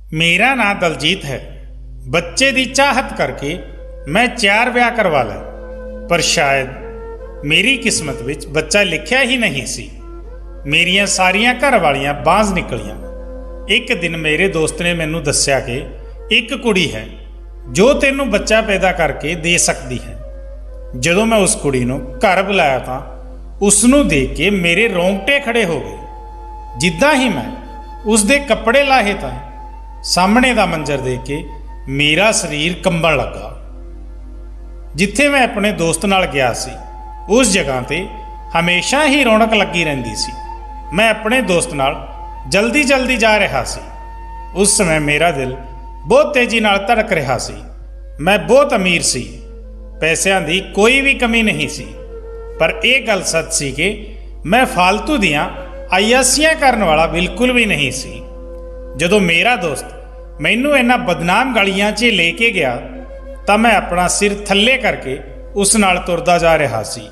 मेरा नाम दलजीत है। बच्चे की चाहत करके मैं 4 ब्याह करवा लए, पर शायद मेरी किस्मत विच बच्चा लिखिया ही नहीं सी। मेरिया सारिया घर वालियां बांझ निकलियां। एक दिन मेरे दोस्त ने मैनू दस्या कि एक कुड़ी है जो तेनू बच्चा पैदा करके दे सकती है। जदों मैं उस कुड़ी नूं घर बुलाया तो उसनू देख के मेरे रोंगटे खड़े हो गए। जिद्दां ही मैं उसदे कपड़े लाहे तो सामने का मंजर देख के मेरा शरीर कंबण लगा। जिथे मैं अपने दोस्त नाल गया सी उस जगह ते हमेशा ही रौनक लगी रहिंदी सी। मैं अपने दोस्त नाल जल्दी जल्दी जा रहा सी। उस समय मेरा दिल बहुत तेजी नाल धड़क रहा सी। मैं बहुत अमीर सी, पैसों की कोई भी कमी नहीं सी, पर यह गल सच सी कि मैं फालतू दियां आयासियां करने वाला बिल्कुल भी नहीं सी। जदों मेरा दोस्त मैनू इन्हां बदनाम गलियां 'च लेके गया तो मैं अपना सिर थल्ले करके उस नाल तुरदा जा रहा सी।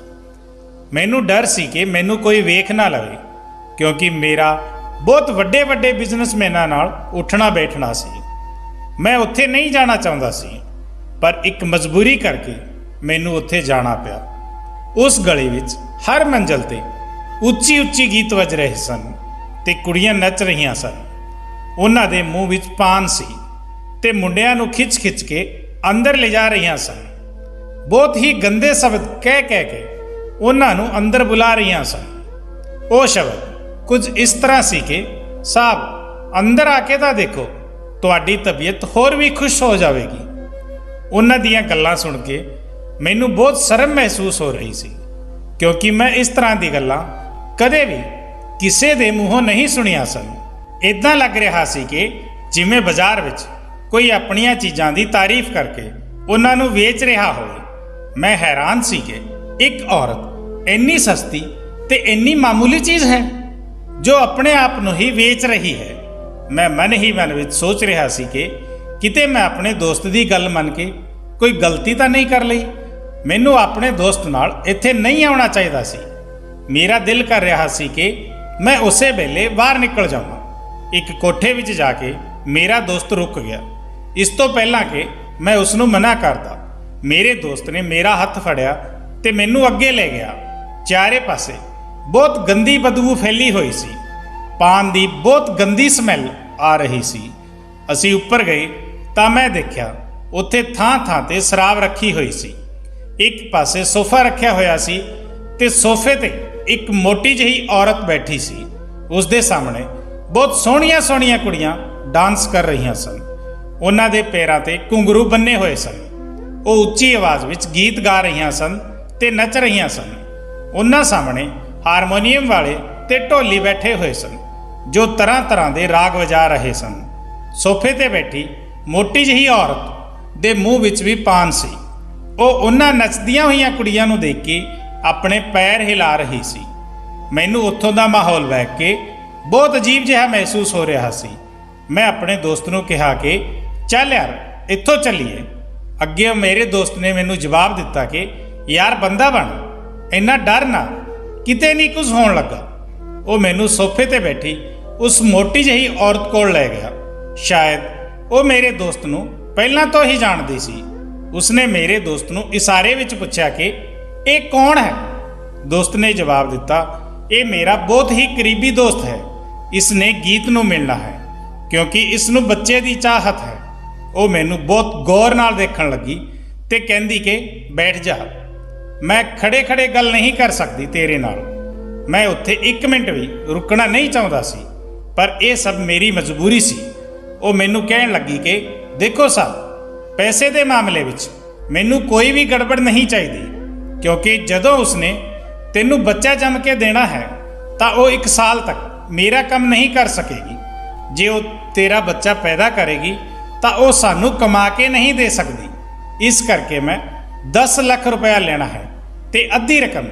मैनू डर सी कि मैनू कोई वेख ना लवे, क्योंकि मेरा बहुत वड्डे वड्डे बिजनेसमैनां नाल उठना बैठना सी। मैं उत्थे नहीं जाना चाहता सी, पर एक मजबूरी करके मैनू उत्थे जाना पिया। उस गली विच हर मंजिल ते उच्ची उच्ची गीत वज रहे सन ते कुड़ियां नच रही सन। उन्हां दे मूँह विच पान सी ते मुंडियां नूं खिच खिच के अंदर ले जा रही सन। बहुत ही गंदे शब्द कह कह के उन्हां नूं अंदर बुला रही सन। वो शब्द कुछ इस तरह सी कि साहब अंदर आके तो देखो, तुहाडी तबीयत होर भी खुश हो जाएगी। उन्हां दियां गल्लां सुन के मैनू बहुत शर्म महसूस हो रही सी, क्योंकि मैं इस तरह की गल्लां कदे भी किसी दे मूँहों नहीं सुनिया सन। इदां लग रहा सी कि जिवें बाजार विच कोई अपनियां चीज़ां दी तारीफ करके उन्हां नूं वेच रहा होवे। मैं हैरान सी कि एक औरत इन्नी सस्ती ते इन्नी मामूली चीज़ है जो अपने आप नूं ही वेच रही है। मैं मन ही मन विच सोच रहा सी कि किते मैं अपने दोस्त की गल मन के कोई गलती तो नहीं कर लई। मैनू अपने दोस्त नाल इत्थे नहीं आउणा चाहिदा सी। मेरा दिल कर रहा सी कि मैं उसे वेले बाहर निकल जावां। एक कोठे विच जाके मेरा दोस्त रुक गया। इस तो पहला कि मैं उसनूं मना करदा, मेरे दोस्त ने मेरा हथ फड़िया ते मैनू अगे ले गया। चारे पासे बहुत गंदी बदबू फैली हुई सी। पान की बहुत गंदी स्मैल आ रही सी। असी उपर गए तो मैं देखा उत्थे थां थां ते शराब रखी हुई सी। एक पासे सोफा रखा होया सी ते सोफे ते एक मोटी जही औरत बैठी सी। उसके सामने बहुत सोहणियां सोहणियां कुड़ियां डांस कर रही सन। उन्हां दे पैरां ते घुंघरू बन्ने हुए सन। वो उच्ची आवाज़ विच गीत गा रही सन ते नच रही सन। उन्हां सामने हारमोनीयम वाले ते ढोली बैठे हुए सन जो तरह तरह के राग वजा रहे सन। सोफे ते बैठी मोटी जही औरत दे मूँह विच भी पान सी। वो उन्हां नचदियां हुई कुड़ियां नूं देख के अपने पैर हिला रही सी। मैनू उत्थों का माहौल वेख के बहुत अजीब जिहा महसूस हो रहा सी। मैं अपने दोस्त नूं कहा कि चल यार इत्थों चलीए। अगे मेरे दोस्त ने मैनू जवाब दिता कि यार बंदा बन, इन्ना डर ना, किते नहीं कुछ होण लगा। वो मैनू सोफे ते बैठी उस मोटी जही औरत कोल ले गया। शायद वो मेरे दोस्त नूं पहलां तो ही जानदी सी। उसने मेरे दोस्त नूं इशारे विच पुछया कि ये कौन है। दोस्त ने जवाब दिता, ये मेरा बहुत ही करीबी दोस्त है, इसने गीत नूं मिलना है क्योंकि इसनूं बच्चे की चाहत है। वो मैनू बहुत गौर नाल देखण लगी ते कहंदी कि बैठ जा, मैं खड़े खड़े गल नहीं कर सकती तेरे नाल। मैं उत्थे एक मिनट भी रुकना नहीं चाहता सी, पर यह सब मेरी मजबूरी सी। वो मैनू कहण लगी कि देखो साहब, पैसे के मामले विच मैनू कोई भी गड़बड़ नहीं चाहिए, क्योंकि जदों उसने तेनू बच्चा जम के देना है तो वो 1 साल तक मेरा काम नहीं कर सकेगी। जे वो तेरा बच्चा पैदा करेगी तो वो सानू कमा के नहीं दे सकती। इस करके मैं 10 लाख रुपया लेना है ते अद्धी रकम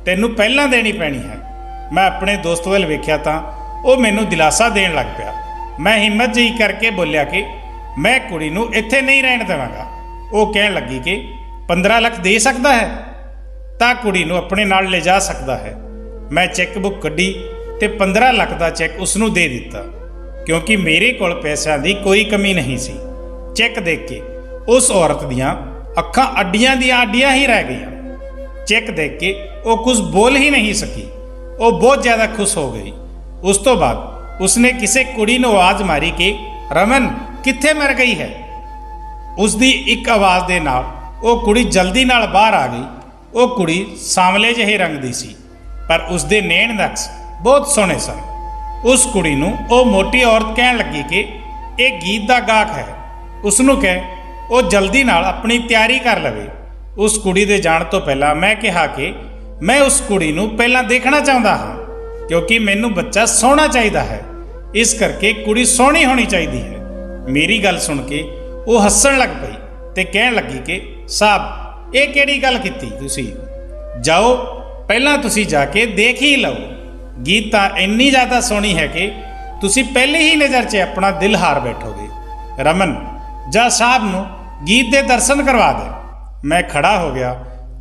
तेनू पहलां देनी पैनी है। मैं अपने दोस्त वाल वेख्या तो वो मैनू दिलासा देन लग पिया। मैं हिम्मत जी करके बोलिया कि मैं कुड़ी नूं इत्थे नहीं रहन देवांगा। वो कहण लगी कि 15 लाख दे सकदा है तां कुड़ी नूं अपने नाल ले जा सकदा है। मैं चैक बुक कड्डी ते 15 लाख का चैक उसनूं दे दिता। क्योंकि मेरे कोल पैसों की कोई कमी नहीं सी। चैक देख के उस औरत दियां अखां अड्डियां दी अड्डियां ही रह गईयां। चैक देख के वो कुछ बोल ही नहीं सकी। वो बहुत ज़्यादा खुश हो गई। उस तो बाद उसने किसी कुड़ी नूं आवाज़ मारी कि रमन कित्थे मर गई है। उसकी एक आवाज़ दे नाल वो कुड़ी जल्दी नाल बाहर आ गई। वो कुड़ी सांवले ਜਿਹੇ रंग दी सी, पर उसके नैन नक्श बहुत सोहणे सन। उस कुड़ी नूं वो मोटी औरत कहण लगी कि यह गीत का गाहक है, उसनूं कह वो जल्दी नाल अपनी तैयारी कर लवे। उस कुड़ी दे जाण तो पहला मैं कहा कि मैं उस कुड़ी नूं पहलां देखना चाहुंदा हाँ, क्योंकि मैनूं बच्चा सोहना चाहिदा है, इस करके कुड़ी सोहनी होनी चाहिदी है। मेरी गल सुन के वो हੱਸਣ लग पई ते कहण लगी कि साहब ये किहड़ी गल कीती तुसीं, जाओ पहलां तुसीं जाके देख ही लओ। गीत तां इन्नी ज़्यादा सोहनी है कि तुसीं पहली ही नज़र 'च अपना दिल हार बैठोगे। रमन जा साहब नूं गीत दे दर्शन करवा दे। मैं खड़ा हो गया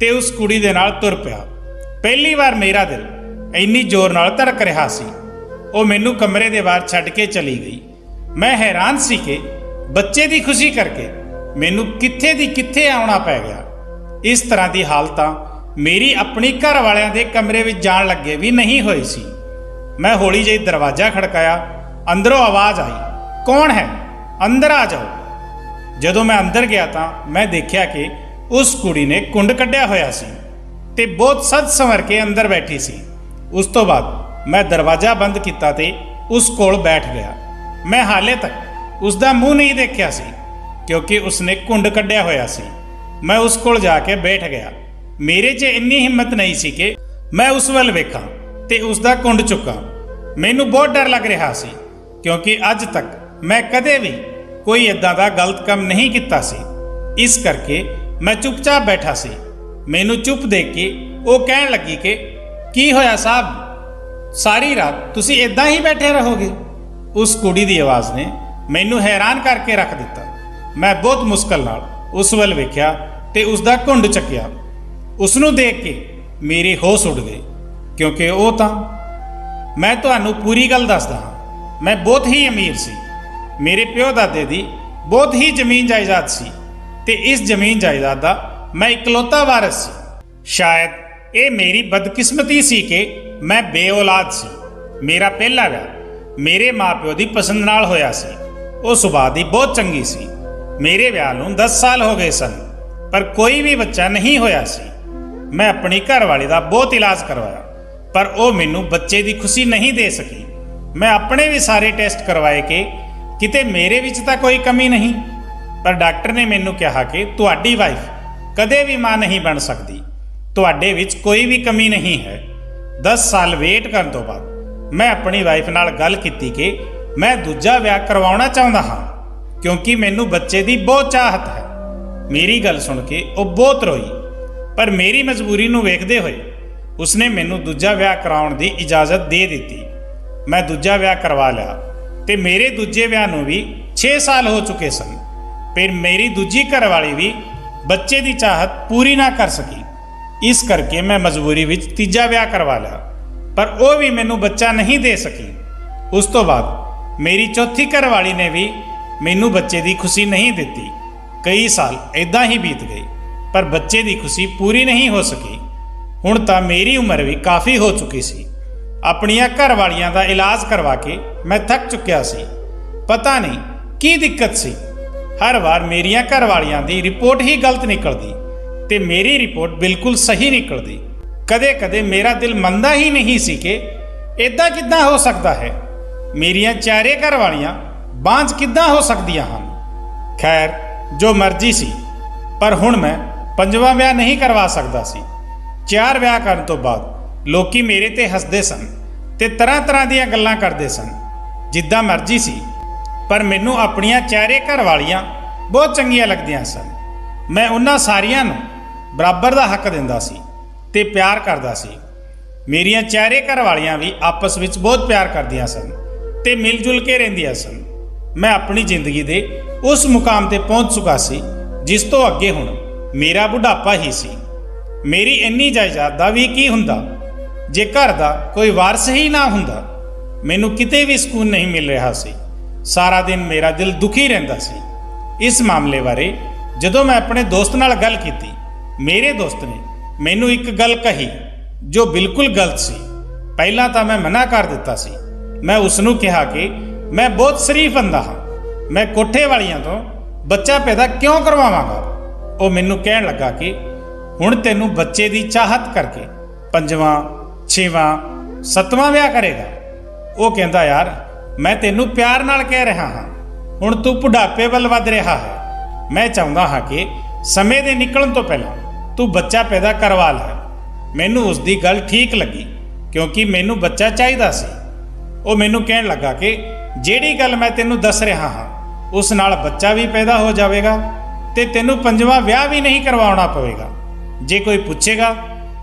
ते उस कुड़ी दे नाल तुर पिया। पहली बार मेरा दिल इन्नी जोर नाल धड़क रहा सी। वो मैनू कमरे दे बाहर छड्ड के चली गई। मैं हैरान सी कि बच्चे की खुशी करके मैनू कित्थे दी कित्थे आउणा पै गया। इस तरह की हालत मेरी अपनी घर वालियां दे कमरे विच जाण लगे भी नहीं होई सी। मैं हौली जी दरवाज़ा खड़काया, अंदरों आवाज़ आई, कौन है, अंदर आ जाओ। जदों मैं अंदर गया तां मैं देखा कि उस कुड़ी ने कुंड कढ़िया होया सी ते बहुत सज संवर के अंदर बैठी सी। उस तो बाद मैं दरवाज़ा बंद किया ते उस कोल बैठ गया। मैं हाले तक उसका मूँह नहीं देखा सी, क्योंकि उसने कुंड कढ़िया होया सी। मैं उस कोल जाके बैठ गया। मेरे 'च इन्नी हिम्मत नहीं सी कि मैं उस वल वेखां ते उसका कुंड चुकां। मैनू बहुत डर लग रहा सी, क्योंकि अज तक मैं कदे भी कोई इदां दा गलत काम नहीं किया सी। इस करके मैं चुपचाप बैठा सी। मैनू चुप देख के वो कहण लगी कि की होया साहब, सारी रात तुसी इदां ही बैठे रहोगे। उस कुड़ी दी आवाज़ ने मैनू हैरान करके रख दिता। मैं बहुत मुश्किल नाल उस वल वेख्या ते उसका घुंड चक्या। उसनूं देख के मेरे होश उड़ गए, क्योंकि वो तां मैं तुहानूं पूरी गल दसदा हाँ, मैं बहुत ही अमीर सी। मेरे प्यो दादे दी बहुत ही जमीन जायदाद सी ते इस जमीन जायदाद दा मैं इकलौता वारिस सी। शायद ये मेरी बदकिस्मती सी कि मैं बेऔलाद सी। मेरा पहला विआह मेरे माँ प्यो की पसंद नाल होया सी। वो सुभाਅ दी बहुत चंगी सी। मेरे विआह नूं 10 साल हो गए सन, पर कोई भी बच्चा नहीं होया सी। मैं अपनी घरवाली का बहुत इलाज करवाया, पर वो मैनू बच्चे की खुशी नहीं दे सकी। मैं अपने भी सारे टेस्ट करवाए कि किते मेरे विच तां कोई कमी नहीं, पर डॉक्टर ने मैनू कहा कि तुहाडी वाइफ कदे भी मां नहीं बन सकती, तुहाडे विच कोई भी कमी नहीं है। 10 साल वेट करन तो बाद मैं अपनी वाइफ नाल गल कीती कि मैं दूजा विआह करवाउणा चाहुंदा हाँ, क्योंकि मैनू बच्चे की बहुत चाहत है। मेरी गल सुन के वो बहुत रोई, पर मेरी मजबूरी नूं वेखदे होए उसने मैनू दूजा विआह कराउण दी इजाज़त दे दित्ती। मैं दूजा विआह करवा लिया ते मेरे दूजे विआह नूं भी 6 साल हो चुके सन। फिर मेरी दूजी घरवाली भी बच्चे की चाहत पूरी ना कर सकी। इस करके मैं मजबूरी विच तीजा विआह करवा लिया, पर वो भी मैनू बच्चा नहीं दे सकी। उस तो बाद मेरी चौथी घरवाली ने भी मैनू बच्चे की खुशी नहीं दी। कई साल इदां ही बीत गए, पर बच्चे की खुशी पूरी नहीं हो सकी। हुण तां मेरी उम्र भी काफ़ी हो चुकी सी। अपनियां घरवालियां दा इलाज करवा के मैं थक चुकिया सी। पता नहीं की दिक्कत सी, हर बार मेरियां घरवालियां दी रिपोर्ट ही गलत निकलदी ते मेरी रिपोर्ट बिल्कुल सही निकलदी। कदे कदे मेरा दिल मनदा ही नहीं सी कि इदां किदां हो सकता है, मेरियां चारे घरवालियां बांझ किदां हो सकदियां हन। खैर जो मर्जी सी, पर हुण मैं 5वां विआह नहीं करवा सकदा सी। 4 विआह करन तो बाद लोकी मेरे ते हसदे सन ते तरह तरह दीयां गल्लां करदे सन। जिद्दां मर्जी सी, पर मैनू अपनियां चारे घरवालियां बहुत चंगियां लगदियां सन। मैं उन्हां सारियां नूं बराबर दा हक दिंदा सी ते प्यार करदा सी। मेरियां चारे घरवालियां भी आपस विच बहुत प्यार करदियां सन ते मिल जुल के रहिंदियां सन। मैं अपनी जिंदगी दे उस मुकाम ते पहुंच चुका सी जिस तो अगे हुण मेरा बुढ़ापा ही सी। मेरी इन्नी जायदाद दा भी की हुंदा जे घर दा कोई वारस ही ना हुंदा। मैनू किते भी सकून नहीं मिल रहा सी। ਸਾਰਾ ਦਿਨ ਮੇਰਾ ਦਿਲ ਦੁਖੀ ਰਹਿੰਦਾ ਸੀ। ਇਸ ਮਾਮਲੇ ਬਾਰੇ ਜਦੋਂ ਮੈਂ ਆਪਣੇ ਦੋਸਤ ਨਾਲ ਗੱਲ ਕੀਤੀ, ਮੇਰੇ ਦੋਸਤ ਨੇ ਮੈਨੂੰ ਇੱਕ ਗੱਲ ਕਹੀ ਜੋ ਬਿਲਕੁਲ ਗਲਤ ਸੀ। ਪਹਿਲਾਂ ਤਾਂ ਮੈਂ ਮਨਾ ਕਰ ਦਿੱਤਾ ਸੀ। ਮੈਂ ਉਸ ਨੂੰ ਕਿਹਾ ਕਿ ਮੈਂ ਬਹੁਤ ਸ਼ਰੀਫ ਬੰਦਾ ਹਾਂ, ਮੈਂ ਕੋਠੇ ਵਾਲੀਆਂ ਤੋਂ ਬੱਚਾ ਪੈਦਾ ਕਿਉਂ ਕਰਵਾਵਾਂਗਾ। ਉਹ ਮੈਨੂੰ ਕਹਿਣ ਲੱਗਾ ਕਿ ਹੁਣ ਤੈਨੂੰ ਬੱਚੇ ਦੀ ਚਾਹਤ ਕਰਕੇ 5ਵਾਂ 6ਵਾਂ 7ਵਾਂ ਵਿਆਹ ਕਰੇਗਾ। ਉਹ ਕਹਿੰਦਾ ਯਾਰ ਮੈਂ ਤੈਨੂੰ ਪਿਆਰ ਨਾਲ ਕਹਿ ਰਿਹਾ ਹਾਂ, ਹੁਣ ਤੂੰ ਬੁਢਾਪੇ ਵੱਲ ਵੱਧ ਰਿਹਾ ਹੈ। ਮੈਂ ਚਾਹੁੰਦਾ ਹਾਂ ਕਿ ਸਮੇਂ ਦੇ ਨਿਕਲਣ ਤੋਂ ਪਹਿਲਾਂ ਤੂੰ ਬੱਚਾ ਪੈਦਾ ਕਰਵਾ ਲੈ। ਮੈਨੂੰ ਉਸ ਦੀ ਗੱਲ ਠੀਕ ਲੱਗੀ ਕਿਉਂਕਿ ਮੈਨੂੰ ਬੱਚਾ ਚਾਹੀਦਾ ਸੀ। ਉਹ ਮੈਨੂੰ ਕਹਿਣ ਲੱਗਾ ਕਿ ਜਿਹੜੀ ਗੱਲ ਮੈਂ ਤੈਨੂੰ ਦੱਸ ਰਿਹਾ ਹਾਂ ਉਸ ਨਾਲ ਬੱਚਾ ਵੀ ਪੈਦਾ ਹੋ ਜਾਵੇਗਾ ਤੇ ਤੈਨੂੰ 5ਵਾਂ ਵਿਆਹ ਵੀ ਨਹੀਂ ਕਰਵਾਉਣਾ ਪਵੇਗਾ। ਜੇ ਕੋਈ ਪੁੱਛੇਗਾ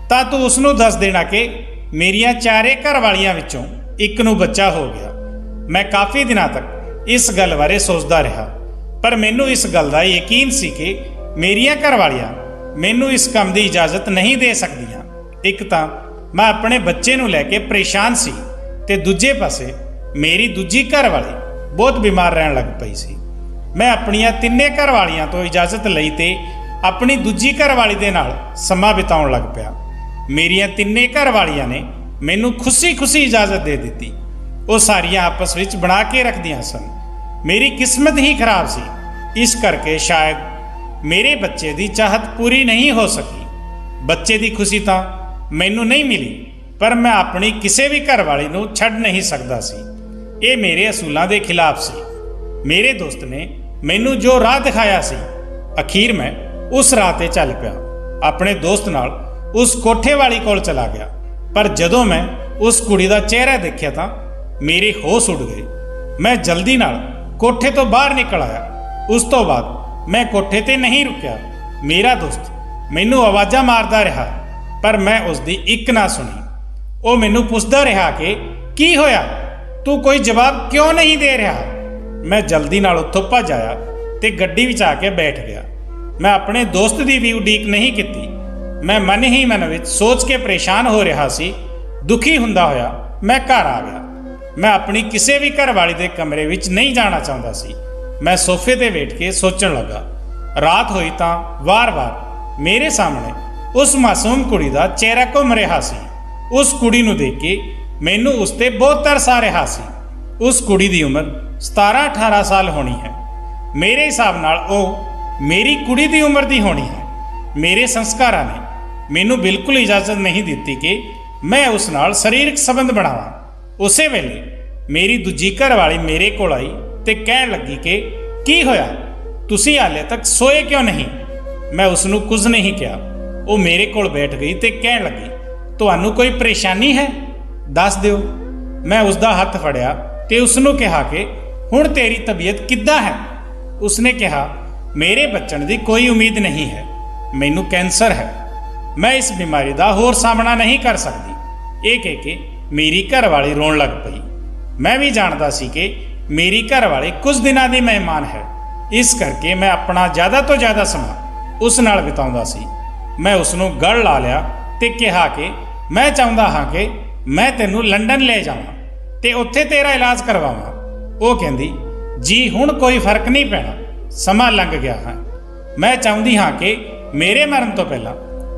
ਤਾਂ ਤੂੰ ਉਸ ਨੂੰ ਦੱਸ ਦੇਣਾ ਕਿ ਮੇਰੀਆਂ 4 ਘਰ ਵਾਲੀਆਂ ਵਿੱਚੋਂ ਇੱਕ ਨੂੰ ਬੱਚਾ ਹੋ ਗਿਆ। ਮੈਂ ਕਾਫੀ ਦਿਨਾਂ ਤੱਕ ਇਸ ਗੱਲ ਬਾਰੇ ਸੋਚਦਾ ਰਿਹਾ, ਪਰ ਮੈਨੂੰ ਇਸ ਗੱਲ ਦਾ ਯਕੀਨ ਸੀ ਕਿ ਮੇਰੀਆਂ ਘਰ ਵਾਲੀਆਂ ਮੈਨੂੰ ਇਸ ਕੰਮ ਦੀ ਇਜਾਜ਼ਤ ਨਹੀਂ ਦੇ ਸਕਦੀਆਂ। ਇੱਕ ਤਾਂ ਮੈਂ ਆਪਣੇ ਬੱਚੇ ਨੂੰ ਲੈ ਕੇ ਪਰੇਸ਼ਾਨ ਸੀ ਤੇ ਦੂਜੇ ਪਾਸੇ ਮੇਰੀ ਦੂਜੀ ਘਰ ਵਾਲੀ ਬਹੁਤ ਬਿਮਾਰ ਰਹਿਣ ਲੱਗ ਪਈ ਸੀ। ਮੈਂ ਆਪਣੀਆਂ 3 ਘਰ ਵਾਲੀਆਂ ਤੋਂ ਇਜਾਜ਼ਤ ਲਈ ਤੇ ਆਪਣੀ ਦੂਜੀ ਘਰ ਵਾਲੀ ਦੇ ਨਾਲ ਸਮਾਂ ਬਿਤਾਉਣ ਲੱਗ ਪਿਆ। ਮੇਰੀਆਂ 3 ਘਰ ਵਾਲੀਆਂ ਨੇ ਮੈਨੂੰ ਖੁਸ਼ੀ-ਖੁਸ਼ੀ ਇਜਾਜ਼ਤ ਦੇ ਦਿੱਤੀ। ਉਹ ਸਾਰੀਆਂ ਆਪਸ ਵਿੱਚ ਬਣਾ ਕੇ ਰੱਖਦੀਆਂ ਸਨ। ਮੇਰੀ ਕਿਸਮਤ ਹੀ ਖਰਾਬ ਸੀ, ਇਸ ਕਰਕੇ ਸ਼ਾਇਦ ਮੇਰੇ ਬੱਚੇ ਦੀ ਚਾਹਤ ਪੂਰੀ ਨਹੀਂ ਹੋ ਸਕੀ। ਬੱਚੇ ਦੀ ਖੁਸ਼ੀ ਤਾਂ ਮੈਨੂੰ ਨਹੀਂ ਮਿਲੀ, ਪਰ ਮੈਂ ਆਪਣੀ ਕਿਸੇ ਵੀ ਘਰ ਵਾਲੀ ਨੂੰ ਛੱਡ ਨਹੀਂ ਸਕਦਾ ਸੀ। ਇਹ ਮੇਰੇ ਅਸੂਲਾਂ ਦੇ ਖਿਲਾਫ ਸੀ। ਮੇਰੇ ਦੋਸਤ ਨੇ ਮੈਨੂੰ ਜੋ ਰਾਹ ਦਿਖਾਇਆ ਸੀ, ਅਖੀਰ ਮੈਂ ਉਸ ਰਾਹ ਤੇ ਚੱਲ ਪਿਆ। ਆਪਣੇ ਦੋਸਤ ਨਾਲ ਉਸ ਕੋਠੇ ਵਾਲੀ ਕੋਲ ਚਲਾ ਗਿਆ, ਪਰ ਜਦੋਂ ਮੈਂ ਉਸ ਕੁੜੀ ਦਾ ਚਿਹਰਾ ਦੇਖਿਆ ਤਾਂ ਮੇਰੇ ਹੋਸ਼ ਉੱਡ ਗਏ। ਮੈਂ ਜਲਦੀ ਨਾਲ ਕੋਠੇ ਤੋਂ ਬਾਹਰ ਨਿਕਲ ਆਇਆ। ਉਸ ਤੋਂ ਬਾਅਦ ਮੈਂ ਕੋਠੇ ਤੇ ਨਹੀਂ ਰੁਕਿਆ। ਮੇਰਾ ਦੋਸਤ ਮੈਨੂੰ ਆਵਾਜ਼ਾਂ ਮਾਰਦਾ ਰਿਹਾ, ਪਰ ਮੈਂ ਉਸ ਦੀ ਇੱਕ ਨਾ ਸੁਣੀ। ਉਹ ਮੈਨੂੰ ਪੁੱਛਦਾ ਰਿਹਾ ਕਿ ਕੀ ਹੋਇਆ, ਤੂੰ ਕੋਈ ਜਵਾਬ ਕਿਉਂ ਨਹੀਂ ਦੇ ਰਿਹਾ। ਮੈਂ ਜਲਦੀ ਨਾਲ ਉੱਥੋਂ ਭੱਜ ਆਇਆ ਤੇ ਗੱਡੀ ਵਿੱਚ ਆ ਕੇ ਬੈਠ ਗਿਆ। ਮੈਂ ਆਪਣੇ ਦੋਸਤ ਦੀ ਵੀ ਉਡੀਕ ਨਹੀਂ ਕੀਤੀ। ਮੈਂ ਮਨ ਹੀ ਮਨ ਵਿੱਚ ਸੋਚ ਕੇ ਪਰੇਸ਼ਾਨ ਹੋ ਰਿਹਾ ਸੀ। ਦੁਖੀ ਹੁੰਦਾ ਹੋਇਆ ਮੈਂ ਘਰ ਆ ਗਿਆ। ਮੈਂ ਆਪਣੀ ਕਿਸੇ ਵੀ ਘਰ ਵਾਲੀ ਦੇ ਕਮਰੇ ਵਿੱਚ ਨਹੀਂ ਜਾਣਾ ਚਾਹੁੰਦਾ ਸੀ। ਮੈਂ ਸੋਫੇ ਤੇ ਬੈਠ ਕੇ ਸੋਚਣ ਲੱਗਾ। ਰਾਤ ਹੋਈ ਤਾਂ ਵਾਰ-ਵਾਰ ਮੇਰੇ ਸਾਹਮਣੇ ਉਸ ਮਾਸੂਮ ਕੁੜੀ ਦਾ ਚਿਹਰਾ ਘੁੰਮ ਰਿਹਾ ਸੀ। ਉਸ ਕੁੜੀ ਨੂੰ ਦੇਖ ਕੇ ਮੈਨੂੰ ਉਸ ਤੇ ਬਹੁਤ ਤਰਸ ਆ ਰਿਹਾ ਸੀ। ਉਸ ਕੁੜੀ ਦੀ ਉਮਰ 17-18 ਸਾਲ ਹੋਣੀ ਹੈ। ਮੇਰੇ ਹਿਸਾਬ ਨਾਲ ਉਹ ਮੇਰੀ ਕੁੜੀ ਦੀ ਉਮਰ ਦੀ ਹੋਣੀ ਹੈ। ਮੇਰੇ ਸੰਸਕਾਰਾਂ ਨੇ ਮੈਨੂੰ ਬਿਲਕੁਲ ਇਜਾਜ਼ਤ ਨਹੀਂ ਦਿੱਤੀ ਕਿ ਮੈਂ ਉਸ ਨਾਲ ਸਰੀਰਕ ਸੰਬੰਧ ਬਣਾਵਾਂ। ਉਸੇ ਵੇਲੇ ਮੇਰੀ ਦੂਜੀ ਘਰ ਵਾਲੀ ਮੇਰੇ ਕੋਲ ਆਈ ਤੇ ਕਹਿਣ ਲੱਗੀ ਕਿ ਕੀ ਹੋਇਆ, ਤੁਸੀਂ ਹਾਲੇ ਤੱਕ ਸੋਏ ਕਿਉਂ ਨਹੀਂ। ਮੈਂ ਉਸ ਨੂੰ ਕੁਝ ਨਹੀਂ ਕਿਹਾ। ਉਹ ਮੇਰੇ ਕੋਲ ਬੈਠ ਗਈ ਤੇ ਕਹਿਣ ਲੱਗੀ, ਤੁਹਾਨੂੰ ਕੋਈ ਪਰੇਸ਼ਾਨੀ ਹੈ, ਦੱਸ ਦਿਓ। ਮੈਂ ਉਸ ਦਾ ਹੱਥ ਫੜਿਆ ਤੇ ਉਸ ਨੂੰ ਕਿਹਾ ਕਿ ਹੁਣ ਤੇਰੀ ਤਬੀਅਤ ਕਿੱਦਾਂ ਹੈ। ਉਸਨੇ ਕਿਹਾ, ਮੇਰੇ ਬਚਣ ਦੀ ਕੋਈ ਉਮੀਦ ਨਹੀਂ ਹੈ, ਮੈਨੂੰ ਕੈਂਸਰ ਹੈ, ਮੈਂ ਇਸ ਬਿਮਾਰੀ ਦਾ ਹੋਰ ਸਾਹਮਣਾ ਨਹੀਂ ਕਰ ਸਕਦੀ। ਇਹ ਕਹਿ ਕੇ ਮੇਰੀ ਘਰ ਵਾਲੀ ਰੋਣ ਲੱਗ ਪਈ। ਮੈਂ ਵੀ ਜਾਣਦਾ ਸੀ ਕਿ ਮੇਰੀ ਘਰ ਵਾਲੀ ਕੁਝ ਦਿਨਾਂ ਦੀ ਮਹਿਮਾਨ ਹੈ, ਇਸ ਕਰਕੇ ਮੈਂ ਆਪਣਾ ਜ਼ਿਆਦਾ ਤੋਂ ਜ਼ਿਆਦਾ ਸਮਾਂ ਉਸ ਨਾਲ ਬਿਤਾਉਂਦਾ ਸੀ। ਮੈਂ ਉਸ ਨੂੰ ਗਲ ਲਾ ਲਿਆ ਤੇ ਕਿਹਾ ਕਿ ਮੈਂ ਚਾਹੁੰਦਾ ਹਾਂ ਕਿ ਮੈਂ ਤੈਨੂੰ ਲੰਡਨ ਲੈ ਜਾਵਾਂ ਤੇ ਉੱਥੇ ਤੇਰਾ ਇਲਾਜ ਕਰਵਾਵਾਂ। ਉਹ ਕਹਿੰਦੀ, ਜੀ ਹੁਣ ਕੋਈ ਫਰਕ ਨਹੀਂ ਪੈਣਾ, ਸਮਾਂ ਲੰਘ ਗਿਆ ਹੈ। ਮੈਂ ਚਾਹੁੰਦੀ ਹਾਂ ਕਿ ਮੇਰੇ ਮਰਨ ਤੋਂ ਪਹਿਲਾਂ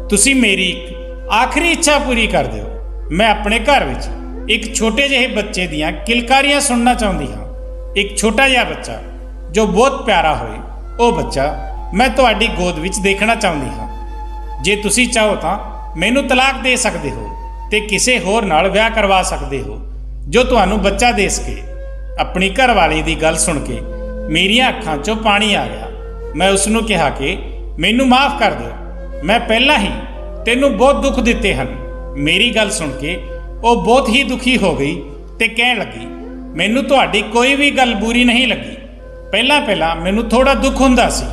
ਤੁਸੀਂ ਮੇਰੀ ਇੱਕ ਆਖਰੀ ਇੱਛਾ ਪੂਰੀ ਕਰ ਦਿਓ। ਮੈਂ ਆਪਣੇ ਘਰ ਵਿੱਚ ਇੱਕ ਛੋਟੇ ਜਿਹੇ ਬੱਚੇ ਦੀਆਂ ਕਿਲਕਾਰੀਆਂ ਸੁਣਨਾ ਚਾਹੁੰਦੀ ਹਾਂ। ਇੱਕ ਛੋਟਾ ਜਿਹਾ ਬੱਚਾ ਜੋ ਬਹੁਤ ਪਿਆਰਾ ਹੋਏ। ਉਹ ਬੱਚਾ ਮੈਂ ਤੁਹਾਡੀ ਗੋਦ ਵਿੱਚ ਦੇਖਣਾ ਚਾਹੁੰਦੀ ਹਾਂ। ਜੇ ਤੁਸੀਂ ਚਾਹੋ ਤਾਂ ਮੈਨੂੰ ਤਲਾਕ ਦੇ ਸਕਦੇ ਹੋ ਤੇ ਕਿਸੇ ਹੋਰ ਨਾਲ ਵਿਆਹ ਕਰਵਾ ਸਕਦੇ ਹੋ ਜੋ ਤੁਹਾਨੂੰ ਬੱਚਾ ਦੇ ਸਕੇ। ਆਪਣੀ ਘਰਵਾਲੀ ਦੀ ਗੱਲ ਸੁਣ ਕੇ ਮੇਰੀਆਂ ਅੱਖਾਂ 'ਚੋਂ ਪਾਣੀ ਆ ਗਿਆ। ਮੈਂ ਉਸ ਨੂੰ ਕਿਹਾ ਕਿ ਮੈਨੂੰ ਮਾਫ਼ ਕਰ ਦਿਓ, ਮੈਂ ਪਹਿਲਾਂ ਹੀ ਤੈਨੂੰ ਬਹੁਤ ਦੁੱਖ ਦਿੱਤੇ ਹਨ। ਮੇਰੀ ਗੱਲ ਸੁਣ ਕੇ ਉਹ ਬਹੁਤ ਹੀ ਦੁਖੀ ਹੋ ਗਈ ਤੇ ਕਹਿਣ ਲੱਗੀ, ਮੈਨੂੰ ਤੁਹਾਡੀ ਕੋਈ ਵੀ ਗੱਲ ਬੁਰੀ ਨਹੀਂ ਲੱਗੀ। ਪਹਿਲਾਂ ਮੈਨੂੰ ਥੋੜਾ ਦੁੱਖ ਹੁੰਦਾ ਸੀ,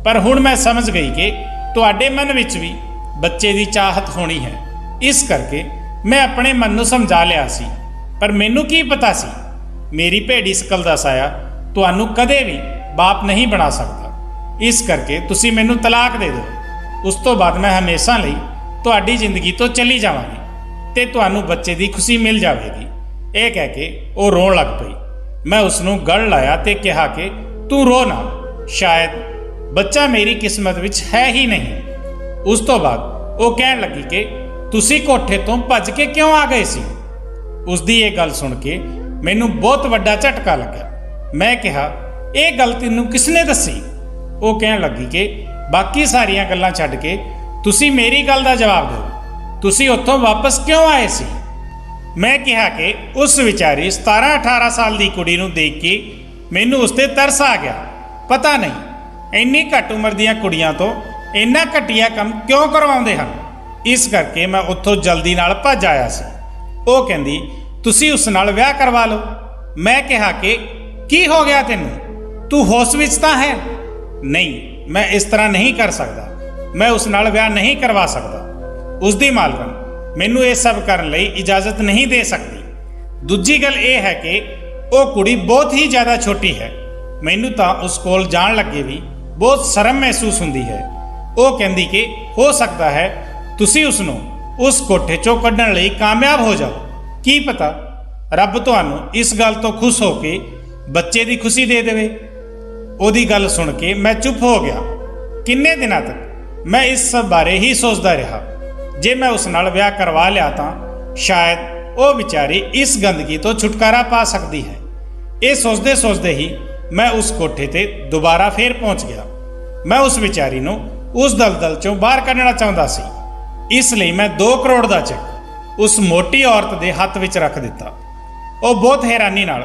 ਪਰ ਹੁਣ ਮੈਂ ਸਮਝ ਗਈ ਕਿ ਤੁਹਾਡੇ ਮਨ ਵਿੱਚ ਵੀ ਬੱਚੇ ਦੀ ਚਾਹਤ ਹੋਣੀ ਹੈ। ਇਸ ਕਰਕੇ ਮੈਂ ਆਪਣੇ ਮਨ ਨੂੰ ਸਮਝਾ ਲਿਆ ਸੀ, ਪਰ ਮੈਨੂੰ ਕੀ ਪਤਾ ਸੀ ਮੇਰੀ ਭੇੜੀ ਸ਼ਕਲ ਦਾ ਸਾਇਆ ਤੁਹਾਨੂੰ ਕਦੇ ਵੀ ਬਾਪ ਨਹੀਂ ਬਣਾ ਸਕਦਾ। ਇਸ ਕਰਕੇ ਤੁਸੀਂ ਮੈਨੂੰ ਤਲਾਕ ਦੇ ਦਿਓ। ਉਸ ਤੋਂ ਬਾਅਦ ਮੈਂ ਹਮੇਸ਼ਾ ਲਈ ਤੁਹਾਡੀ ਜ਼ਿੰਦਗੀ ਤੋਂ ਚਲੀ ਜਾਵਾਂਗੀ ਤੇ ਤੁਹਾਨੂੰ ਬੱਚੇ ਦੀ ਖੁਸ਼ੀ ਮਿਲ ਜਾਵੇਗੀ। ਇਹ ਕਹਿ ਕੇ ਉਹ ਰੋਣ ਲੱਗ ਪਈ। मैं उसनों गल लाया ते कहा कि तू रो ना, शायद बच्चा मेरी किस्मत विच है ही नहीं। उस तो बाद वो कहन लगी कि तुसी कोठे तो भज के क्यों आ गए सी। उसदी ये गल सुन के मैनू बहुत वड्डा झटका लगा। मैं कहा ये गल तैनू किसने दसी। वो कहन लगी कि बाकी सारियां गल्लां छड्ड के तुसी मेरी गल दा जवाब दो, तुसी उत्थों वापस क्यों आए सी। मैं कहा कि उस विचारी 17-18 साल की कुड़ी नूं देख के मैनू उस ते तरस आ गया। पता नहीं इन्नी घट उम्र दीयां कुड़ियां तो इन्ना घटिया काम क्यों करवाउंदे हन। इस करके मैं उत्थों जल्दी नाल भज आया सी। वो कहंदी तुसी उस नाल विआह करवा लो। मैं कहा कि की हो गया तैनू, तू होश विच तां है। नहीं, मैं इस तरह नहीं कर सकदा, मैं उस नाल विआह नहीं करवा सकदा। उसदी मालकन मैनू ये सब करने लई इजाजत नहीं दे सकती। दूजी गल यह है कि वो कुड़ी बहुत ही ज़्यादा छोटी है। मैनू तां उस कोल जाण लगे भी बहुत शर्म महसूस हुंदी है। वो कहंदी कि हो सकता है तुसी उसनूं उस कोठे चों कढण लई कामयाब हो जाओ। की पता रब तुहानूं इस गल तो खुश हो के बच्चे की खुशी दे देवे। ओदी गल सुन के मैं चुप हो गया। किन्ने दिनां तक मैं इस सब बारे ही सोचदा रहा। जे मैं उस नाल विआह करवा लिया तां शायद वो बेचारी इस गंदगी तो छुटकारा पा सकती है। ये सोचते सोचते ही मैं उस कोठे ते दोबारा फिर पहुंच गया। मैं उस बेचारी नूं उस दलदल चों बाहर कढना चाहुंदा सी। इसलिए मैं 2 करोड़ का चेक उस मोटी औरत के हथ विच रख दिता। वो बहुत हैरानी नाल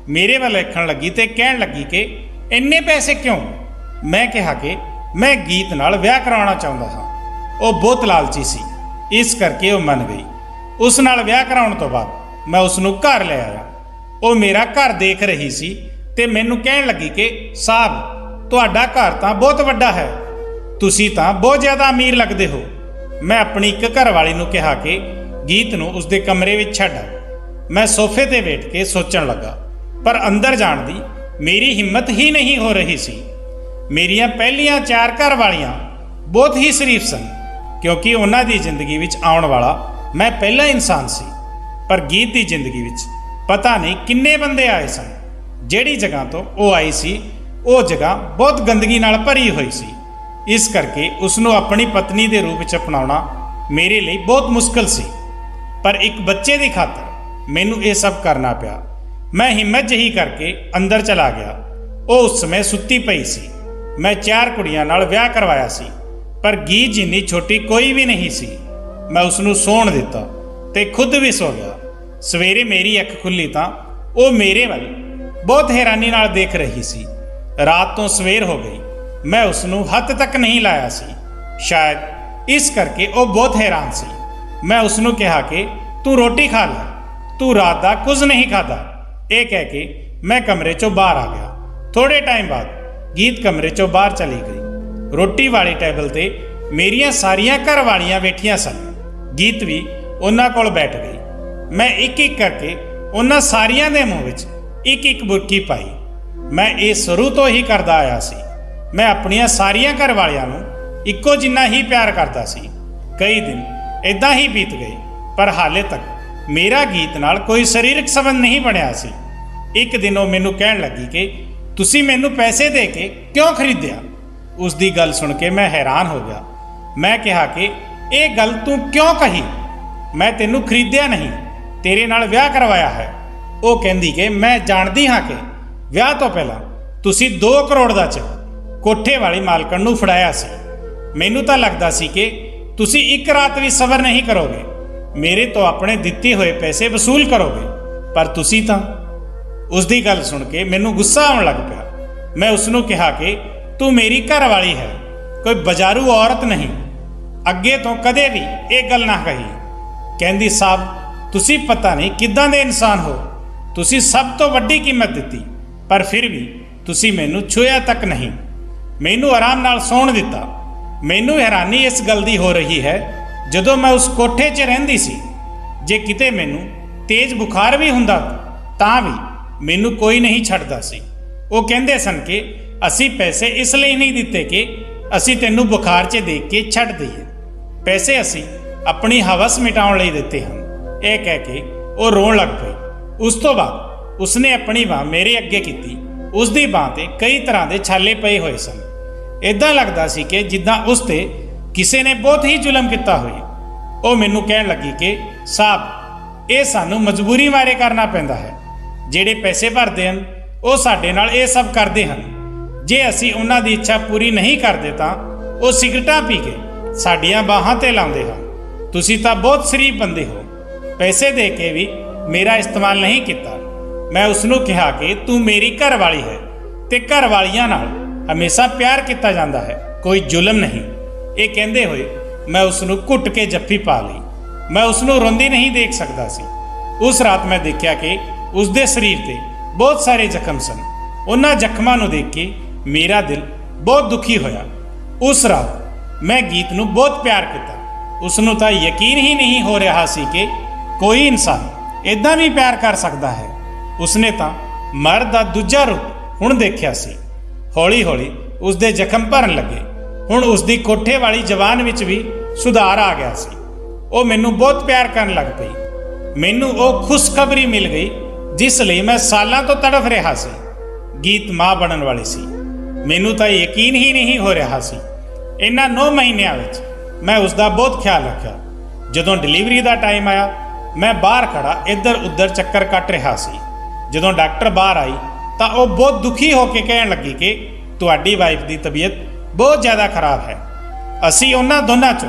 मेरे वाल देखण लगी ते कहण लगी कि इन्ने पैसे क्यों। मैं कहा कि मैं गीत नाल विआह कराउणा चाहुंदा हां। वो बहुत लालची सी, इस करके वो मन गई। उस नाल विआह कराउण तो बाद मैं उसनूं घर ले आया। वो मेरा घर देख रही सी ते मैनूं कहण लगी कि साहब तुहाडा घर तां बहुत वड्डा है, तुसीं तां बहुत ज़्यादा अमीर लगदे हो। मैं अपनी एक घरवाली नूं कहा कि गीत नूं उसदे कमरे विच छड्ड आ। मैं सोफे ते बैठ के सोचण लगा, पर अंदर जाण दी मेरी हिम्मत ही नहीं हो रही सी। मेरियां पहलियां 4 घरवालियां बहुत ही शरीफ सन, क्योंकि उन्हां दी जिंदगी विच आउण वाला मैं पहला इंसान सी। पर गीत दी जिंदगी विच पता नहीं किन्ने बंदे आए सन। जिहड़ी जगह तो वो आई सी वो जगह बहुत गंदगी नाल भरी हुई सी। इस करके उसनूं अपनी पत्नी के रूप में अपनाउणा मेरे लिए बहुत मुश्किल सी। पर एक बच्चे की खातर मैनू ये सब करना पिया। मैं हिम्मत जही करके अंदर चला गया। वो उस समय सुत्ती पई सी। मैं 4 कुड़ियां नाल विआह करवाया सी, पर गीत जिन्नी छोटी कोई भी नहीं सी। मैं उसनूं सौण दिता ते खुद भी सो गया। सवेरे मेरी अख खुली तां वो मेरे वाल बहुत हैरानी नाल देख रही सी। रात तो सवेर हो गई, मैं उसनूं हत्थ तक नहीं लाया सी। शायद इस करके वो बहुत हैरान सी। मैं उसनूं कहा कि तू रोटी खा ले, तू रात दा कुछ नहीं खाता। ये कह के मैं कमरे चों बाहर आ गया। थोड़े टाइम बाद गीत कमरे चों बाहर चली गई। रोटी वाली टेबल ते मेरियां सारियां घर वालियां बैठियां सन। गीत भी उन्हां कोल बैठ गई। मैं एक एक करके उन्हां सारियां दे मूँह विच एक एक बुरकी पाई। मैं ये शुरू तो ही करदा आया सी। मैं अपनियां सारियां घर वालियां नूं इक्को जिन्ना ही प्यार करता सी। कई दिन इदां ही बीत गए, पर हाले तक मेरा गीत नाल कोई शरीरक संबंध नहीं बनिया सी। एक दिन वो मैनूं कहण लगी कि तुसीं मैनूं पैसे दे के क्यों खरीदिया। उसकी गल सुन के मैं हैरान हो गया। मैं कहा कि ये गल तू क्यों कही, मैं तेनू खरीदिया नहीं, तेरे नाल विआह करवाया है। वो कहंदी कि मैं जानदी हाँ कि विआह तो पहला तुसीं 2 करोड़ का चेक कोठे वाली मालकन नूं फड़ाया सी। मैनू तो लगता सी कि तुसीं एक रात भी सबर नहीं करोगे, मेरे तो अपने दिते हुए पैसे वसूल करोगे, पर तुसीं तां। उसकी गल सुन के मैनू गुस्सा आउण लग पिया। मैं उसनूं कहा कि तू मेरी घर वाली है, कोई बाजारू औरत नहीं। अगे तो कदे भी ये गल ना कही। कहंदी साहब तुसीं पता नहीं किदां दे इंसान हो, तुसीं सब तो वड्डी कीमत दित्ती, पर फिर भी तुसीं मैनू छुया तक नहीं, मैनू आराम नाल सौण दिता। मैनू हैरानी इस गल दी हो रही है, जदों मैं उस कोठे 'च रहिंदी सी, जे किते मैनू तेज बुखार भी हुंदा तां भी मैनू कोई नहीं छड्डदा सी। वो कहंदे सन कि असीं पैसे इसलिए नहीं दिते कि असीं तैनू बुखार 'च देख के छड्ड दईए, पैसे असीं अपनी हवस मिटाउण लई दिते हन। ये कह के वो रोण लग पई। उस तो बाद ਉਸਨੇ ਆਪਣੀ ਬਾਂਹ ਮੇਰੇ ਅੱਗੇ ਕੀਤੀ। ਉਸਦੀ ਬਾਂਹ ਤੇ ਕਈ ਤਰ੍ਹਾਂ ਦੇ ਛਾਲੇ ਪਏ ਹੋਏ ਸਨ। ਇਦਾਂ ਲੱਗਦਾ ਸੀ ਕਿ ਜਿੱਦਾਂ ਉਸ ਤੇ ਕਿਸੇ ਨੇ ਬਹੁਤ ਹੀ ਜ਼ੁਲਮ ਕੀਤਾ ਹੋਵੇ। ਉਹ ਮੈਨੂੰ ਕਹਿਣ ਲੱਗੀ ਕਿ ਸਾਹਿਬ, ਇਹ ਸਾਨੂੰ ਮਜਬੂਰੀ ਮਾਰੇ ਕਰਨਾ ਪੈਂਦਾ ਹੈ। ਜਿਹੜੇ ਪੈਸੇ ਭਰਦੇ ਹਨ ਉਹ ਸਾਡੇ ਨਾਲ ਇਹ ਸਭ ਕਰਦੇ ਹਨ। ਜੇ ਅਸੀਂ ਉਹਨਾਂ ਦੀ ਇੱਛਾ ਪੂਰੀ ਨਹੀਂ ਕਰਦੇ ਤਾਂ ਉਹ ਸਿਗਰਟਾਂ ਪੀ ਕੇ ਸਾਡੀਆਂ ਬਾਹਾਂ ਤੇ ਲਾਉਂਦੇ ਹਨ। ਤੁਸੀਂ ਤਾਂ ਬਹੁਤ ਸ਼ਰੀਫ ਬੰਦੇ ਹੋ। ਪੈਸੇ ਦੇ ਕੇ ਵੀ ਮੇਰਾ ਇਸਤੇਮਾਲ ਨਹੀਂ ਕੀਤਾ। ਮੈਂ ਉਸਨੂੰ ਕਿਹਾ ਕਿ ਤੂੰ ਮੇਰੀ ਘਰ ਵਾਲੀ ਹੈ ਤੇ ਘਰ ਵਾਲੀਆਂ ਨਾਲ ਹਮੇਸ਼ਾ ਪਿਆਰ ਕੀਤਾ ਜਾਂਦਾ ਹੈ, ਕੋਈ ਜ਼ੁਲਮ ਨਹੀਂ। ਇਹ ਕਹਿੰਦੇ ਹੋਏ ਮੈਂ ਉਸਨੂੰ ਘੁੱਟ ਕੇ ਜੱਫੀ ਪਾ ਲਈ। ਮੈਂ ਉਸਨੂੰ ਰੋਂਦੀ ਨਹੀਂ ਦੇਖ ਸਕਦਾ ਸੀ। ਉਸ ਰਾਤ ਮੈਂ ਦੇਖਿਆ ਕਿ ਉਸਦੇ ਸਰੀਰ ਤੇ ਬਹੁਤ ਸਾਰੇ ਜ਼ਖਮ ਸਨ। ਉਹਨਾਂ ਜ਼ਖਮਾਂ ਨੂੰ ਦੇਖ ਕੇ ਮੇਰਾ ਦਿਲ ਬਹੁਤ ਦੁਖੀ ਹੋਇਆ। ਉਸ ਰਾਤ ਮੈਂ ਗੀਤ ਨੂੰ ਬਹੁਤ ਪਿਆਰ ਕੀਤਾ। ਉਸ ਨੂੰ ਤਾਂ ਯਕੀਨ ਹੀ ਨਹੀਂ ਹੋ ਰਿਹਾ ਸੀ ਕਿ ਕੋਈ ਇਨਸਾਨ ਇਦਾਂ ਵੀ ਪਿਆਰ ਕਰ ਸਕਦਾ ਹੈ। ਉਸਨੇ ਤਾਂ ਮਰਦ ਦਾ ਦੂਜਾ ਰੂਪ ਹੁਣ ਦੇਖਿਆ ਸੀ। ਹੌਲੀ ਹੌਲੀ ਉਸਦੇ ਜ਼ਖਮ ਭਰਨ ਲੱਗੇ। ਹੁਣ ਉਸਦੀ ਕੋਠੇ ਵਾਲੀ ਜ਼ਬਾਨ ਵਿੱਚ ਵੀ ਸੁਧਾਰ ਆ ਗਿਆ ਸੀ। ਉਹ ਮੈਨੂੰ ਬਹੁਤ ਪਿਆਰ ਕਰਨ ਲੱਗ ਪਈ। ਮੈਨੂੰ ਉਹ ਖੁਸ਼ਖਬਰੀ ਮਿਲ ਗਈ ਜਿਸ ਲਈ ਮੈਂ ਸਾਲਾਂ ਤੋਂ ਤੜਫ ਰਿਹਾ ਸੀ। ਗੀਤ ਮਾਂ ਬਣਨ ਵਾਲੀ ਸੀ। ਮੈਨੂੰ ਤਾਂ ਯਕੀਨ ਹੀ ਨਹੀਂ ਹੋ ਰਿਹਾ ਸੀ। ਇਹਨਾਂ 9 ਮਹੀਨਿਆਂ ਵਿੱਚ ਮੈਂ ਉਸਦਾ ਬਹੁਤ ਖਿਆਲ ਰੱਖਿਆ। ਜਦੋਂ ਡਿਲੀਵਰੀ ਦਾ ਟਾਈਮ ਆਇਆ, ਮੈਂ ਬਾਹਰ ਖੜਾ ਇੱਧਰ ਉੱਧਰ ਚੱਕਰ ਕੱਟ ਰਿਹਾ ਸੀ। ਜਦੋਂ ਡਾਕਟਰ ਬਾਹਰ ਆਈ ਤਾਂ ਉਹ ਬਹੁਤ ਦੁਖੀ ਹੋ ਕੇ ਕਹਿਣ ਲੱਗੀ ਕਿ ਤੁਹਾਡੀ ਵਾਈਫ ਦੀ ਤਬੀਅਤ ਬਹੁਤ ਜ਼ਿਆਦਾ ਖਰਾਬ ਹੈ। ਅਸੀਂ ਉਹਨਾਂ ਦੋਨਾਂ 'ਚੋਂ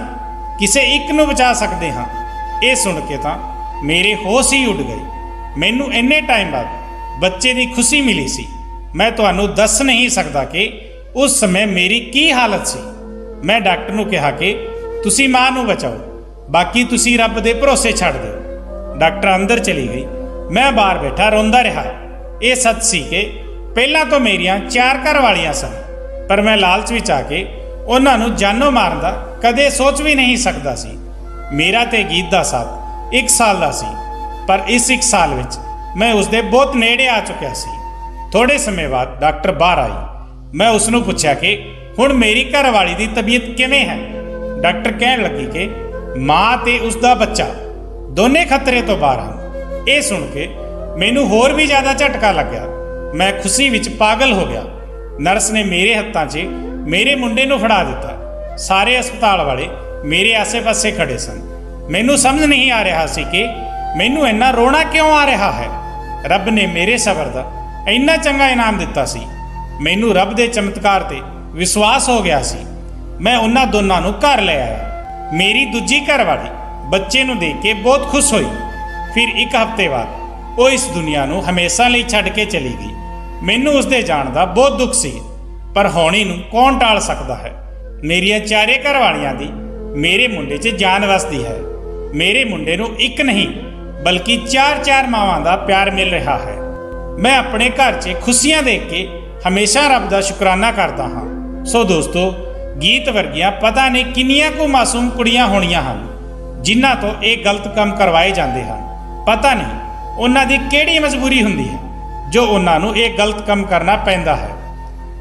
ਕਿਸੇ ਇੱਕ ਨੂੰ ਬਚਾ ਸਕਦੇ ਹਾਂ। ਇਹ ਸੁਣ ਕੇ ਤਾਂ ਮੇਰੇ ਹੋਸ਼ ਹੀ ਉੱਡ ਗਏ। ਮੈਨੂੰ ਇੰਨੇ ਟਾਈਮ ਬਾਅਦ ਬੱਚੇ ਦੀ ਖੁਸ਼ੀ ਮਿਲੀ ਸੀ। ਮੈਂ ਤੁਹਾਨੂੰ ਦੱਸ ਨਹੀਂ ਸਕਦਾ ਕਿ ਉਸ ਸਮੇਂ ਮੇਰੀ ਕੀ ਹਾਲਤ ਸੀ। ਮੈਂ ਡਾਕਟਰ ਨੂੰ ਕਿਹਾ ਕਿ ਤੁਸੀਂ ਮਾਂ ਨੂੰ ਬਚਾਓ, ਬਾਕੀ ਤੁਸੀਂ ਰੱਬ ਦੇ ਭਰੋਸੇ ਛੱਡ ਦਿਓ। ਡਾਕਟਰ ਅੰਦਰ ਚਲੀ ਗਈ। ਮੈਂ ਬਾਹਰ ਬੈਠਾ ਰੋਂਦਾ ਰਿਹਾ। ਇਹ ਸੱਚ ਸੀ ਕਿ ਪਹਿਲਾਂ ਤੋਂ ਮੇਰੀਆਂ 4 ਘਰ ਵਾਲੀਆਂ ਸਨ, ਪਰ ਮੈਂ ਲਾਲਚ ਵਿੱਚ ਆ ਕੇ ਉਹਨਾਂ ਨੂੰ ਜਾਨੋਂ ਮਾਰਨ ਦਾ ਕਦੇ ਸੋਚ ਵੀ ਨਹੀਂ ਸਕਦਾ ਸੀ। ਮੇਰਾ ਤੇ ਗੀਤ ਦਾ ਸਾਥ 1 ਸਾਲ ਦਾ ਸੀ, ਪਰ ਇਸ 1 ਸਾਲ ਵਿੱਚ ਮੈਂ ਉਸਦੇ ਬਹੁਤ ਨੇੜੇ ਆ ਚੁੱਕਿਆ ਸੀ। ਥੋੜੇ ਸਮੇਂ ਬਾਅਦ ਡਾਕਟਰ ਬਾਹਰ ਆਈ। ਮੈਂ ਉਸ ਨੂੰ ਪੁੱਛਿਆ ਕਿ ਹੁਣ ਮੇਰੀ ਘਰ ਵਾਲੀ ਦੀ ਤਬੀਅਤ ਕਿਵੇਂ ਹੈ। ਡਾਕਟਰ ਕਹਿਣ ਲੱਗੀ ਕਿ ਮਾਂ ਤੇ ਉਸਦਾ ਬੱਚਾ ਦੋਨੇ ਖਤਰੇ ਤੋਂ ਬਾਹਰ ਹਨ। ਇਹ ਸੁਣ ਕੇ ਮੈਨੂੰ ਹੋਰ ਵੀ ਜ਼ਿਆਦਾ ਝਟਕਾ ਲੱਗਿਆ। ਮੈਂ ਖੁਸ਼ੀ ਵਿੱਚ ਪਾਗਲ ਹੋ ਗਿਆ। ਨਰਸ ਨੇ ਮੇਰੇ ਹੱਥਾਂ 'ਚ ਮੇਰੇ ਮੁੰਡੇ ਨੂੰ ਫੜਾ ਦਿੱਤਾ। ਸਾਰੇ ਹਸਪਤਾਲ ਵਾਲੇ ਮੇਰੇ ਆਸੇ-ਪਾਸੇ ਖੜੇ ਸਨ। ਮੈਨੂੰ ਸਮਝ ਨਹੀਂ ਆ ਰਿਹਾ ਸੀ ਕਿ ਮੈਨੂੰ ਇੰਨਾ ਰੋਣਾ ਕਿਉਂ ਆ ਰਿਹਾ ਹੈ। ਰੱਬ ਨੇ ਮੇਰੇ ਸਬਰ ਦਾ ਇੰਨਾ ਚੰਗਾ ਇਨਾਮ ਦਿੱਤਾ ਸੀ। ਮੈਨੂੰ ਰੱਬ ਦੇ ਚਮਤਕਾਰ ਤੇ ਵਿਸ਼ਵਾਸ ਹੋ ਗਿਆ ਸੀ। ਮੈਂ ਉਹਨਾਂ ਦੋਨਾਂ ਨੂੰ ਘਰ ਲੈ ਆਇਆ। ਮੇਰੀ ਦੂਜੀ ਘਰ ਵਾਲੀ ਬੱਚੇ ਨੂੰ ਦੇਖ ਕੇ ਬਹੁਤ ਖੁਸ਼ ਹੋਈ। ਫਿਰ 1 ਹਫ਼ਤੇ ਬਾਅਦ ਉਹ ਇਸ ਦੁਨੀਆ ਨੂੰ ਹਮੇਸ਼ਾ ਲਈ ਛੱਡ ਕੇ ਚਲੀ ਗਈ। ਮੈਨੂੰ ਉਸਦੇ ਜਾਣ ਦਾ ਬਹੁਤ ਦੁੱਖ ਸੀ, ਪਰ ਹੋਣੀ ਨੂੰ ਕੌਣ ਟਾਲ ਸਕਦਾ ਹੈ। ਮੇਰੀਆਂ 4 ਘਰ ਵਾਲੀਆਂ ਦੀ ਮੇਰੇ ਮੁੰਡੇ 'ਚ ਜਾਨ ਵਸਦੀ ਹੈ। ਮੇਰੇ ਮੁੰਡੇ ਨੂੰ ਇੱਕ ਨਹੀਂ ਬਲਕਿ 4-4 ਮਾਵਾਂ ਦਾ ਪਿਆਰ ਮਿਲ ਰਿਹਾ ਹੈ। ਮੈਂ ਆਪਣੇ ਘਰ 'ਚ ਖੁਸ਼ੀਆਂ ਦੇਖ ਕੇ ਹਮੇਸ਼ਾ ਰੱਬ ਦਾ ਸ਼ੁਕਰਾਨਾ ਕਰਦਾ ਹਾਂ। ਸੋ ਦੋਸਤੋ, ਗੀਤ ਵਰਗੀਆਂ ਪਤਾ ਨਹੀਂ ਕਿੰਨੀਆਂ ਕੁ ਮਾਸੂਮ ਕੁੜੀਆਂ ਹੋਣੀਆਂ ਹਨ ਜਿਨ੍ਹਾਂ ਤੋਂ ਇਹ ਗਲਤ ਕੰਮ ਕਰਵਾਏ ਜਾਂਦੇ ਹਨ। ਪਤਾ ਨਹੀਂ ਉਹਨਾਂ ਦੀ ਕਿਹੜੀ ਮਜਬੂਰੀ ਹੁੰਦੀ ਹੈ ਜੋ ਉਹਨਾਂ ਨੂੰ ਇਹ ਗਲਤ ਕੰਮ ਕਰਨਾ ਪੈਂਦਾ ਹੈ।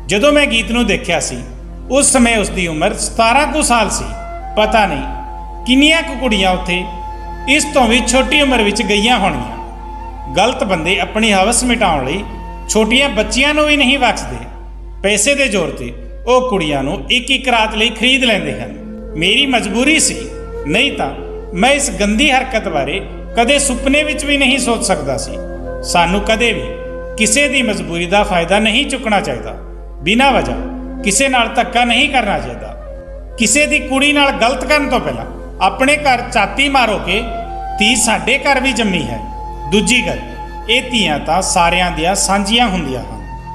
ਜਦੋਂ ਮੈਂ ਗੀਤ ਨੂੰ ਦੇਖਿਆ ਸੀ ਉਸ ਸਮੇਂ ਉਸ ਦੀ ਉਮਰ 17 ਕੁ ਸਾਲ ਸੀ। ਪਤਾ ਨਹੀਂ ਕਿੰਨੀਆਂ ਕੁ ਕੁੜੀਆਂ ਉੱਥੇ ਇਸ ਤੋਂ ਵੀ ਛੋਟੀ ਉਮਰ ਵਿੱਚ ਗਈਆਂ ਹੋਣੀਆਂ। ਗਲਤ ਬੰਦੇ ਆਪਣੀ ਹਵਸ ਮਿਟਾਉਣ ਲਈ ਛੋਟੀਆਂ ਬੱਚੀਆਂ ਨੂੰ ਵੀ ਨਹੀਂ ਬਖਸ਼ਦੇ। ਪੈਸੇ ਦੇ ਜ਼ੋਰ ਤੇ ਉਹ ਕੁੜੀਆਂ ਨੂੰ 1-1 ਰਾਤ ਲਈ ਖਰੀਦ ਲੈਂਦੇ ਹਨ। ਮੇਰੀ ਮਜਬੂਰੀ ਸੀ, ਨਹੀਂ ਤਾਂ ਮੈਂ ਇਸ ਗੰਦੀ ਹਰਕਤ ਬਾਰੇ ਕਦੇ ਸੁਪਨੇ ਵਿੱਚ ਵੀ ਨਹੀਂ ਸੋਚ ਸਕਦਾ ਸੀ। ਸਾਨੂੰ ਕਦੇ ਵੀ ਕਿਸੇ ਦੀ ਮਜਬੂਰੀ ਦਾ ਫਾਇਦਾ ਨਹੀਂ ਚੁੱਕਣਾ ਚਾਹੀਦਾ। ਬਿਨਾਂ ਵਜ੍ਹਾ ਕਿਸੇ ਨਾਲ ਧੱਕਾ ਨਹੀਂ ਕਰਨਾ ਚਾਹੀਦਾ। ਕਿਸੇ ਦੀ ਕੁੜੀ ਨਾਲ ਗਲਤ ਕਰਨ ਤੋਂ ਪਹਿਲਾਂ ਆਪਣੇ ਘਰ ਝਾਤੀ ਮਾਰੋ ਕਿ ਧੀ ਸਾਡੇ ਘਰ ਵੀ ਜੰਮੀ ਹੈ। ਦੂਜੀ ਗੱਲ, ਇਹ ਧੀਆਂ ਤਾਂ ਸਾਰਿਆਂ ਦੀਆਂ ਸਾਂਝੀਆਂ ਹੁੰਦੀਆਂ ਹਨ।